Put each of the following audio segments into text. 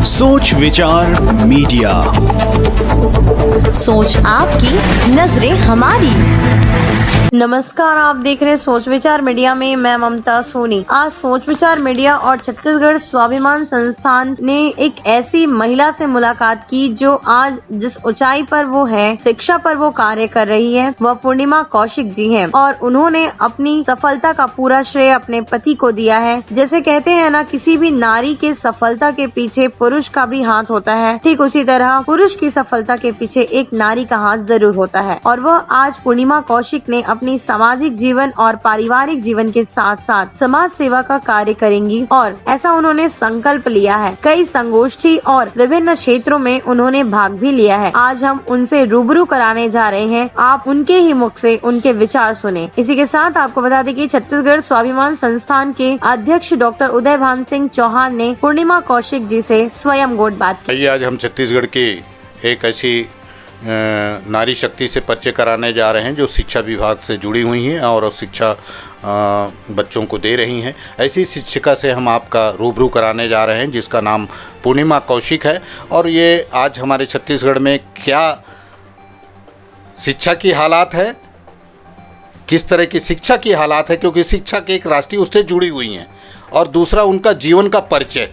सोच विचार मीडिया, सोच आपकी, नजरें हमारी। नमस्कार, आप देख रहे हैं सोच विचार मीडिया में मैं ममता सोनी। आज सोच विचार मीडिया और छत्तीसगढ़ स्वाभिमान संस्थान ने एक ऐसी महिला से मुलाकात की जो आज जिस ऊंचाई पर वो है, शिक्षा पर वो कार्य कर रही है, वह पूर्णिमा कौशिक जी है। और उन्होंने अपनी सफलता का पूरा श्रेय अपने पति को दिया है। जैसे कहते हैं ना, किसी भी नारी के सफलता के पीछे पुरुष का भी हाथ होता है, ठीक उसी तरह पुरुष की सफलता के पीछे एक नारी का हाथ जरूर होता है। और वह आज पूर्णिमा कौशिक ने अपनी सामाजिक जीवन और पारिवारिक जीवन के साथ साथ समाज सेवा का कार्य करेंगी और ऐसा उन्होंने संकल्प लिया है। कई संगोष्ठी और विभिन्न क्षेत्रों में उन्होंने भाग भी लिया है। आज हम उनसे रूबरू कराने जा रहे हैं, आप उनके ही मुख से उनके विचार सुने। इसी के साथ आपको बता दें कि छत्तीसगढ़ स्वाभिमान संस्थान के अध्यक्ष डॉक्टर उदय भान सिंह चौहान ने पूर्णिमा कौशिक जी से स्वयं गोट बात की। आज हम छत्तीसगढ़ की एक ऐसी नारी शक्ति से परिचय कराने जा रहे हैं जो शिक्षा विभाग से जुड़ी हुई हैं और शिक्षा बच्चों को दे रही हैं। ऐसी शिक्षिका से हम आपका रूबरू कराने जा रहे हैं जिसका नाम पूर्णिमा कौशिक है। और ये आज हमारे छत्तीसगढ़ में क्या शिक्षा की हालात है, किस तरह की शिक्षा की हालात है, क्योंकि शिक्षा के एक राष्ट्रीय उससे जुड़ी हुई हैं, और दूसरा उनका जीवन का परिचय।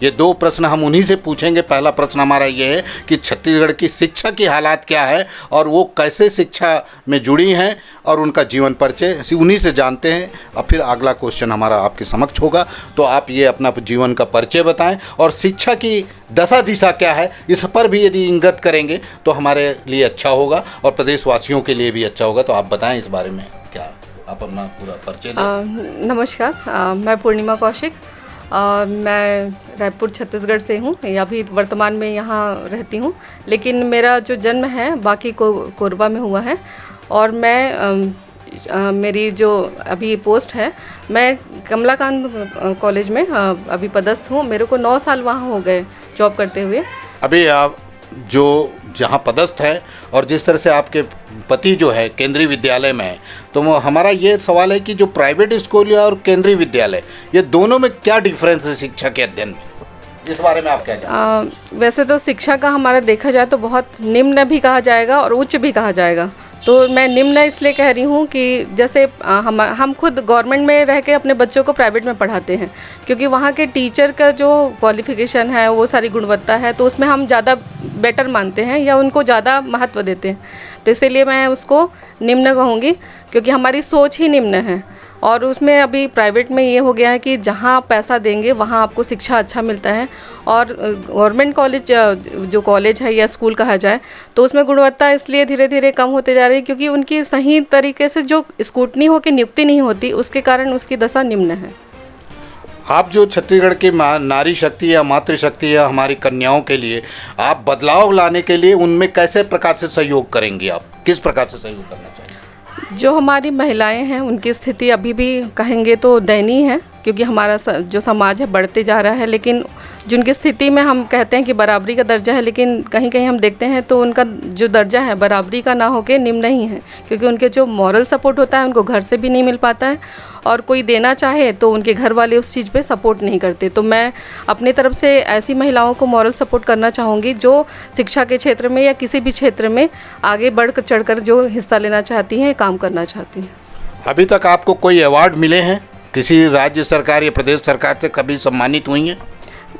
ये दो प्रश्न हम उन्हीं से पूछेंगे। पहला प्रश्न हमारा ये है कि छत्तीसगढ़ की शिक्षा की हालात क्या है और वो कैसे शिक्षा में जुड़ी हैं और उनका जीवन परिचय उन्हीं से जानते हैं। और फिर अगला क्वेश्चन हमारा आपके समक्ष होगा, तो आप ये अपना जीवन का परिचय बताएं और शिक्षा की दशा दिशा क्या है, इस पर भी यदि इंगित करेंगे तो हमारे लिए अच्छा होगा और प्रदेशवासियों के लिए भी अच्छा होगा। तो आप बताएं इस बारे में, क्या आप अपना पूरा परिचय दें। नमस्कार, मैं पूर्णिमा कौशिक, मैं रायपुर छत्तीसगढ़ से हूँ। अभी वर्तमान में यहाँ रहती हूँ, लेकिन मेरा जो जन्म है बाकी कोरबा में हुआ है। और मैं मेरी जो अभी पोस्ट है, मैं कमलाकांत कॉलेज में अभी पदस्थ हूँ। मेरे को 9 साल वहाँ हो गए जॉब करते हुए। अभी आप जो जहाँ पदस्थ है और जिस तरह से आपके पति जो है केंद्रीय विद्यालय में है, तो हमारा ये सवाल है कि जो प्राइवेट स्कूल और केंद्रीय विद्यालय, ये दोनों में क्या डिफरेंस है शिक्षा के अध्ययन में, इस बारे में आप क्या जानते हैं? वैसे तो शिक्षा का हमारा देखा जाए तो बहुत निम्न भी कहा जाएगा और उच्च भी कहा जाएगा। तो मैं निम्न इसलिए कह रही हूँ कि जैसे हम खुद गवर्नमेंट में रह के अपने बच्चों को प्राइवेट में पढ़ाते हैं, क्योंकि वहाँ के टीचर का जो क्वालिफ़िकेशन है, वो सारी गुणवत्ता है, तो उसमें हम ज़्यादा बेटर मानते हैं या उनको ज़्यादा महत्व देते हैं। तो इसीलिए मैं उसको निम्न कहूँगी, क्योंकि हमारी सोच ही निम्न है। और उसमें अभी प्राइवेट में ये हो गया है कि जहाँ पैसा देंगे वहाँ आपको शिक्षा अच्छा मिलता है। और गवर्नमेंट कॉलेज जो कॉलेज है या स्कूल कहा जाए, तो उसमें गुणवत्ता इसलिए धीरे धीरे कम होते जा रही है क्योंकि उनकी सही तरीके से जो स्क्रूटनी होकर नियुक्ति नहीं होती, उसके कारण उसकी दशा निम्न है। आप जो छत्तीसगढ़ की नारी शक्ति या मातृशक्ति या हमारी कन्याओं के लिए आप बदलाव लाने के लिए उनमें कैसे प्रकार से सहयोग करेंगे, आप किस प्रकार से सहयोग करना चाहिए? जो हमारी महिलाएं हैं उनकी स्थिति अभी भी कहेंगे तो दयनीय है, क्योंकि हमारा जो समाज है बढ़ते जा रहा है, लेकिन जिनकी स्थिति में हम कहते हैं कि बराबरी का दर्जा है, लेकिन कहीं कहीं हम देखते हैं तो उनका जो दर्जा है बराबरी का ना होकर निम्न ही है, क्योंकि उनके जो मॉरल सपोर्ट होता है उनको घर से भी नहीं मिल पाता है, और कोई देना चाहे तो उनके घर वाले उस चीज़ पे सपोर्ट नहीं करते। तो मैं अपनी तरफ से ऐसी महिलाओं को मॉरल सपोर्ट करना चाहूँगी जो शिक्षा के क्षेत्र में या किसी भी क्षेत्र में आगे बढ़ चढ़कर जो हिस्सा लेना चाहती हैं, काम करना चाहती हैं। अभी तक आपको कोई अवार्ड मिले हैं, किसी राज्य सरकार या प्रदेश सरकार से कभी सम्मानित हुई हैं?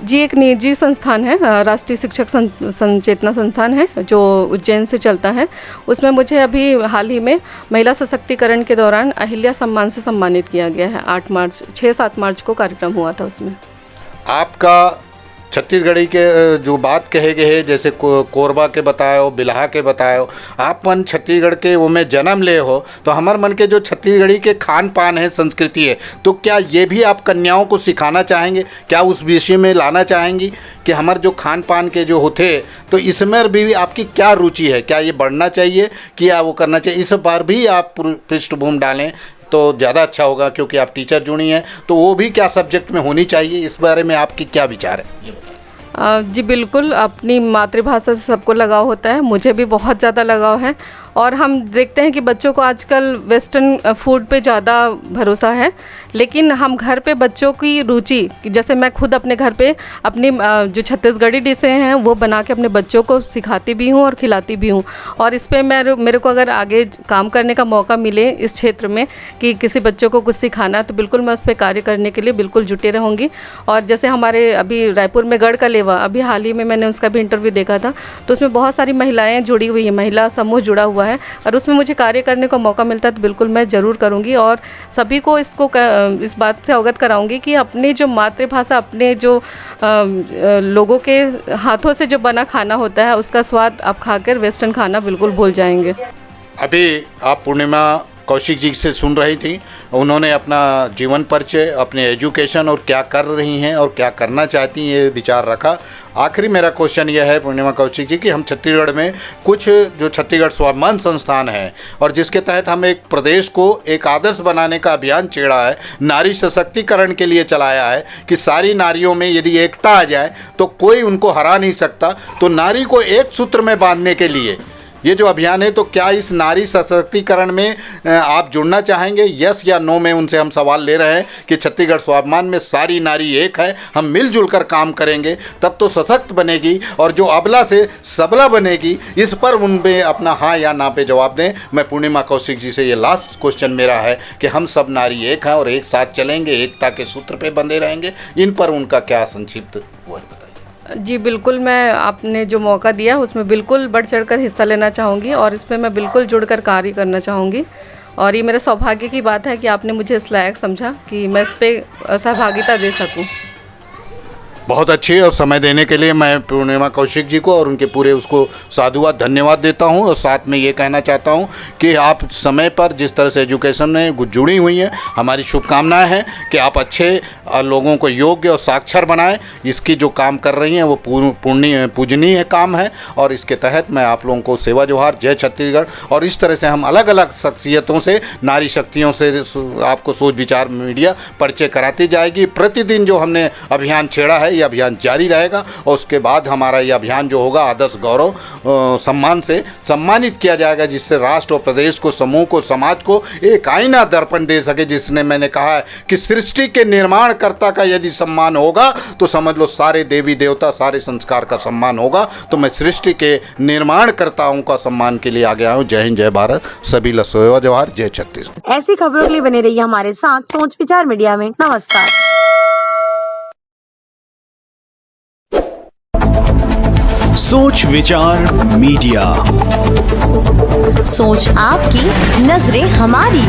जी, एक निजी संस्थान है, राष्ट्रीय शिक्षक संचेतना संस्थान है जो उज्जैन से चलता है। उसमें मुझे अभी हाल ही में महिला सशक्तिकरण के दौरान अहिल्या सम्मान से सम्मानित किया गया है। 6-7 मार्च को कार्यक्रम हुआ था। उसमें आपका छत्तीसगढ़ी के जो बात कहे गए, जैसे कोरबा के बताओ, बिल्हा के बताओ, आप मन छत्तीसगढ़ के वो में जन्म ले हो, तो हमारे मन के जो छत्तीसगढ़ी के खान पान है, संस्कृति है, तो क्या ये भी आप कन्याओं को सिखाना चाहेंगे? क्या उस विषय में लाना चाहेंगी कि हमारे जो खान पान के जो होते, तो इसमें भी आपकी क्या रुचि है? क्या ये बढ़ना चाहिए कि या वो करना चाहिए? इस बार भी आप पृष्ठभूमि डालें तो ज़्यादा अच्छा होगा, क्योंकि आप टीचर जुड़ी हैं, तो वो भी क्या सब्जेक्ट में होनी चाहिए, इस बारे में आपकी क्या विचार है? जी बिल्कुल, अपनी मातृभाषा से सबको लगाव होता है, मुझे भी बहुत ज़्यादा लगाव है। और हम देखते हैं कि बच्चों को आजकल वेस्टर्न फूड पे ज़्यादा भरोसा है, लेकिन हम घर पे बच्चों की रुचि, जैसे मैं खुद अपने घर पे अपनी जो छत्तीसगढ़ी डिशें हैं वो बना के अपने बच्चों को सिखाती भी हूँ और खिलाती भी हूँ। और इस पे मेरे को अगर आगे काम करने का मौका मिले इस क्षेत्र में कि किसी बच्चों को कुछ सिखाना, तो बिल्कुल मैं उस पर कार्य करने के लिए बिल्कुल जुटे रहूँगी। और जैसे हमारे अभी रायपुर में गढ़ कलेवा, अभी हाल ही में मैंने उसका भी इंटरव्यू देखा था, तो उसमें बहुत सारी महिलाएँ जुड़ी हुई हैं, महिला समूह जुड़ा हुआ है, और उसमें मुझे कार्य करने का मौका मिलता है तो बिल्कुल मैं ज़रूर करूँगी। और सभी को इस बात से अवगत कराऊंगी कि अपनी जो मातृभाषा, अपने जो लोगों के हाथों से जो बना खाना होता है उसका स्वाद आप खाकर वेस्टर्न खाना बिल्कुल भूल जाएंगे। अभी आप पूर्णिमा कौशिक जी से सुन रही थी, उन्होंने अपना जीवन परिचय, अपने एजुकेशन और क्या कर रही हैं और क्या करना चाहती हैं ये विचार रखा। आखिरी मेरा क्वेश्चन यह है पूर्णिमा कौशिक जी कि हम छत्तीसगढ़ में कुछ जो छत्तीसगढ़ स्वाभिमान संस्थान है और जिसके तहत हम एक प्रदेश को एक आदर्श बनाने का अभियान छेड़ा है, नारी सशक्तिकरण के लिए चलाया है कि सारी नारियों में यदि एकता आ जाए तो कोई उनको हरा नहीं सकता। तो नारी को एक सूत्र में बांधने के लिए ये जो अभियान है, तो क्या इस नारी सशक्तिकरण में आप जुड़ना चाहेंगे? यस या नो में उनसे हम सवाल ले रहे हैं कि छत्तीसगढ़ स्वाभिमान में सारी नारी एक है, हम मिलजुल कर काम करेंगे तब तो सशक्त बनेगी और जो अबला से सबला बनेगी। इस पर उनमें अपना हाँ या ना पे जवाब दें। मैं पूर्णिमा कौशिक जी से ये लास्ट क्वेश्चन मेरा है कि हम सब नारी एक हैं और एक साथ चलेंगे, एकता के सूत्र पे बंधे रहेंगे। इन पर उनका क्या संक्षिप्त वो है बताइए। जी बिल्कुल, मैं आपने जो मौका दिया उसमें बिल्कुल बढ़ चढ़कर हिस्सा लेना चाहूँगी और इसमें मैं बिल्कुल जुड़कर कार्य करना चाहूँगी। और ये मेरे सौभाग्य की बात है कि आपने मुझे इस लायक समझा कि मैं इस पर सहभागिता दे सकूँ। बहुत अच्छी, और समय देने के लिए मैं पूर्णिमा कौशिक जी को और उनके पूरे उसको साधुवाद धन्यवाद देता हूं। और साथ में ये कहना चाहता हूं कि आप समय पर जिस तरह से एजुकेशन में जुड़ी हुई हैं, हमारी शुभकामनाएं हैं कि आप अच्छे लोगों को योग्य और साक्षर बनाएं। इसकी जो काम कर रही हैं वो पूजनीय काम है और इसके तहत मैं आप लोगों को सेवा जोहार, जय छत्तीसगढ़। और इस तरह से हम अलग अलग शख्सियतों से, नारी शक्तियों से आपको सोच विचार मीडिया परिचय कराती जाएगी। प्रतिदिन जो हमने अभियान छेड़ा है, ये अभियान जारी रहेगा और उसके बाद हमारा ये अभियान जो होगा आदर्श गौरव सम्मान से सम्मानित किया जाएगा, जिससे राष्ट्र और प्रदेश को, समूह को, समाज को एक आईना दर्पण दे सके। जिसने मैंने कहा है कि सृष्टि के निर्माणकर्ता का यदि सम्मान होगा तो समझ लो सारे देवी देवता, सारे संस्कार का सम्मान होगा। तो मैं सृष्टि के निर्माणकर्ताओं का सम्मान के लिए आ गया हूँ। जय हिंद, जय भारत, सभी ला सेवा जोहार, जय छत्तीसगढ़। ऐसी खबरों के लिए बने रहिए हमारे साथ सोच विचार मीडिया में। नमस्कार। सोच विचार मीडिया, सोच आपकी, नजरें हमारी।